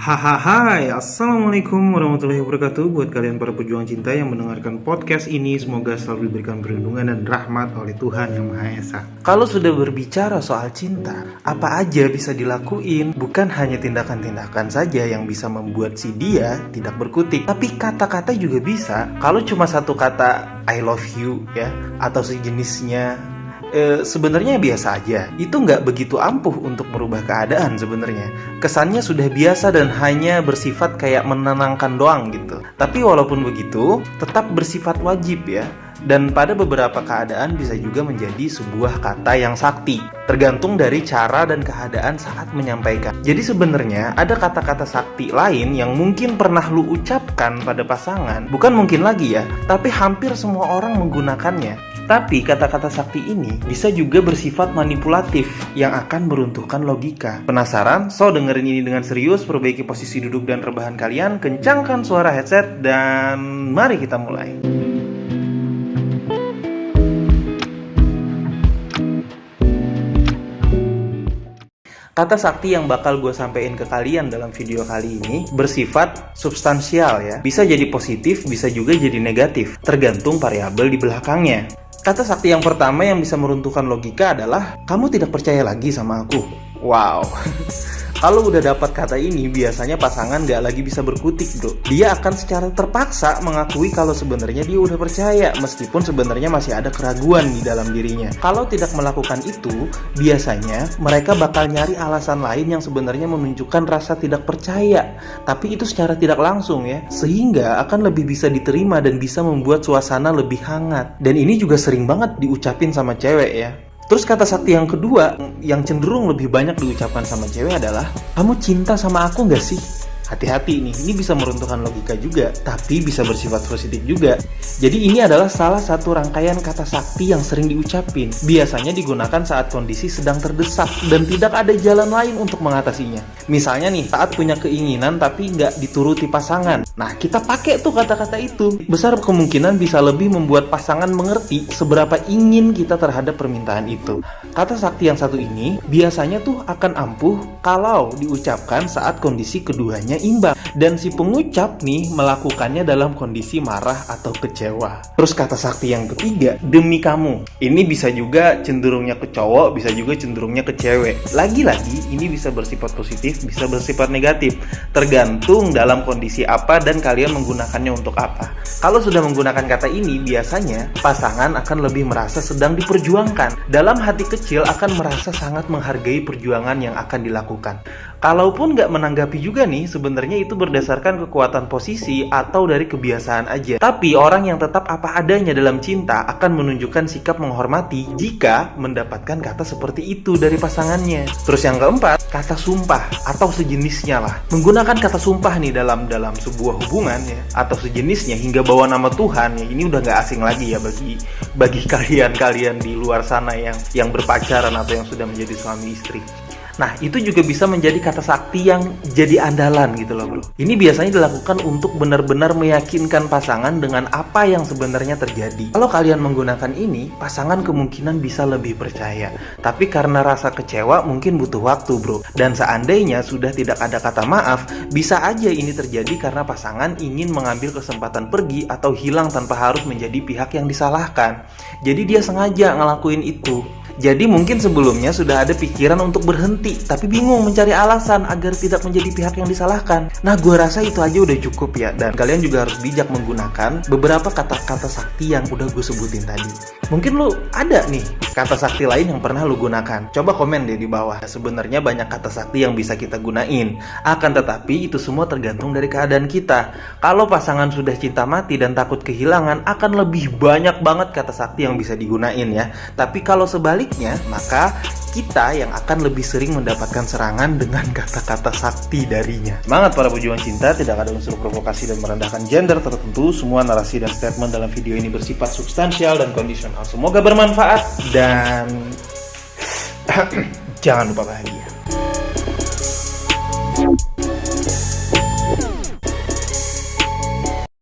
Hai, Assalamualaikum warahmatullahi wabarakatuh. Buat kalian para pejuang cinta yang mendengarkan podcast ini, semoga selalu diberikan perlindungan dan rahmat oleh Tuhan Yang Maha Esa. Kalau sudah berbicara soal cinta, apa aja bisa dilakuin? Bukan hanya tindakan-tindakan saja yang bisa membuat si dia tidak berkutik, tapi kata-kata juga bisa. Kalau cuma satu kata I love you ya, atau sejenisnya, sebenarnya biasa aja. Itu nggak begitu ampuh untuk merubah keadaan sebenarnya. Kesannya sudah biasa dan hanya bersifat kayak menenangkan doang gitu. Tapi walaupun begitu, tetap bersifat wajib ya. Dan pada beberapa keadaan bisa juga menjadi sebuah kata yang sakti. Tergantung dari cara dan keadaan saat menyampaikan. Jadi sebenarnya ada kata-kata sakti lain yang mungkin pernah lu ucapkan pada pasangan. Bukan mungkin lagi ya, tapi hampir semua orang menggunakannya. Tapi kata-kata sakti ini bisa juga bersifat manipulatif yang akan meruntuhkan logika. Penasaran? So dengerin ini dengan serius, perbaiki posisi duduk dan rebahan kalian, kencangkan suara headset, dan mari kita mulai. Kata sakti yang bakal gue sampein ke kalian dalam video kali ini bersifat substansial ya. Bisa jadi positif, bisa juga jadi negatif, tergantung variabel di belakangnya. Kata sakti yang pertama yang bisa meruntuhkan logika adalah kamu tidak percaya lagi sama aku. Wow. Kalau udah dapat kata ini, biasanya pasangan gak lagi bisa berkutik bro. Dia akan secara terpaksa mengakui kalau sebenarnya dia udah percaya, meskipun sebenarnya masih ada keraguan di dalam dirinya. Kalau tidak melakukan itu, biasanya mereka bakal nyari alasan lain yang sebenarnya menunjukkan rasa tidak percaya. Tapi itu secara tidak langsung ya, sehingga akan lebih bisa diterima dan bisa membuat suasana lebih hangat. Dan ini juga sering banget diucapin sama cewek ya. Terus kata sakti yang kedua yang cenderung lebih banyak diucapkan sama cewek adalah kamu cinta sama aku gak sih? Hati-hati nih, ini bisa meruntuhkan logika juga, tapi bisa bersifat positif juga. Jadi ini adalah salah satu rangkaian kata sakti yang sering diucapin. Biasanya digunakan saat kondisi sedang terdesak dan tidak ada jalan lain untuk mengatasinya. Misalnya nih, saat punya keinginan tapi nggak dituruti pasangan. Nah, kita pakai tuh kata-kata itu. Besar kemungkinan bisa lebih membuat pasangan mengerti seberapa ingin kita terhadap permintaan itu. Kata sakti yang satu ini biasanya tuh akan ampuh kalau diucapkan saat kondisi keduanya imbang dan si pengucap nih melakukannya dalam kondisi marah atau kecewa. Terus kata sakti yang ketiga, demi kamu. Ini bisa juga cenderungnya ke cowok, bisa juga cenderungnya ke cewek. Lagi-lagi ini bisa bersifat positif, bisa bersifat negatif, tergantung dalam kondisi apa dan kalian menggunakannya untuk apa. Kalau sudah menggunakan kata ini, biasanya pasangan akan lebih merasa sedang diperjuangkan. Dalam hati kecil akan merasa sangat menghargai perjuangan yang akan dilakukan. Kalaupun nggak menanggapi juga nih, sebenarnya itu berdasarkan kekuatan posisi atau dari kebiasaan aja. Tapi orang yang tetap apa adanya dalam cinta akan menunjukkan sikap menghormati jika mendapatkan kata seperti itu dari pasangannya. Terus yang keempat, kata sumpah atau sejenisnya lah. Menggunakan kata sumpah nih dalam sebuah hubungan ya, atau sejenisnya hingga bawa nama Tuhan ya, ini udah nggak asing lagi ya bagi kalian di luar sana yang berpacaran atau yang sudah menjadi suami istri. Nah, itu juga bisa menjadi kata sakti yang jadi andalan gitu loh bro. Ini biasanya dilakukan untuk benar-benar meyakinkan pasangan dengan apa yang sebenarnya terjadi. Kalau kalian menggunakan ini, pasangan kemungkinan bisa lebih percaya. Tapi karena rasa kecewa mungkin butuh waktu bro. Dan seandainya sudah tidak ada kata maaf, bisa aja ini terjadi karena pasangan ingin mengambil kesempatan pergi atau hilang tanpa harus menjadi pihak yang disalahkan. Jadi dia sengaja ngelakuin itu. Jadi mungkin sebelumnya sudah ada pikiran untuk berhenti, tapi bingung mencari alasan agar tidak menjadi pihak yang disalahkan. Nah, gue rasa itu aja udah cukup ya. Dan kalian juga harus bijak menggunakan beberapa kata-kata sakti yang udah gue sebutin tadi. Mungkin lu ada nih kata sakti lain yang pernah lu gunakan. Coba komen deh di bawah. Sebenarnya banyak kata sakti yang bisa kita gunain. Akan tetapi itu semua tergantung dari keadaan kita. Kalau pasangan sudah cinta mati dan takut kehilangan, akan lebih banyak banget kata sakti yang bisa digunain ya. Tapi kalau sebaliknya, maka kita yang akan lebih sering mendapatkan serangan dengan kata-kata sakti darinya. Semangat para pejuang cinta, tidak ada unsur provokasi dan merendahkan gender tertentu. Semua narasi dan statement dalam video ini bersifat substansial dan kondisional. Semoga bermanfaat dan jangan lupa bahagia.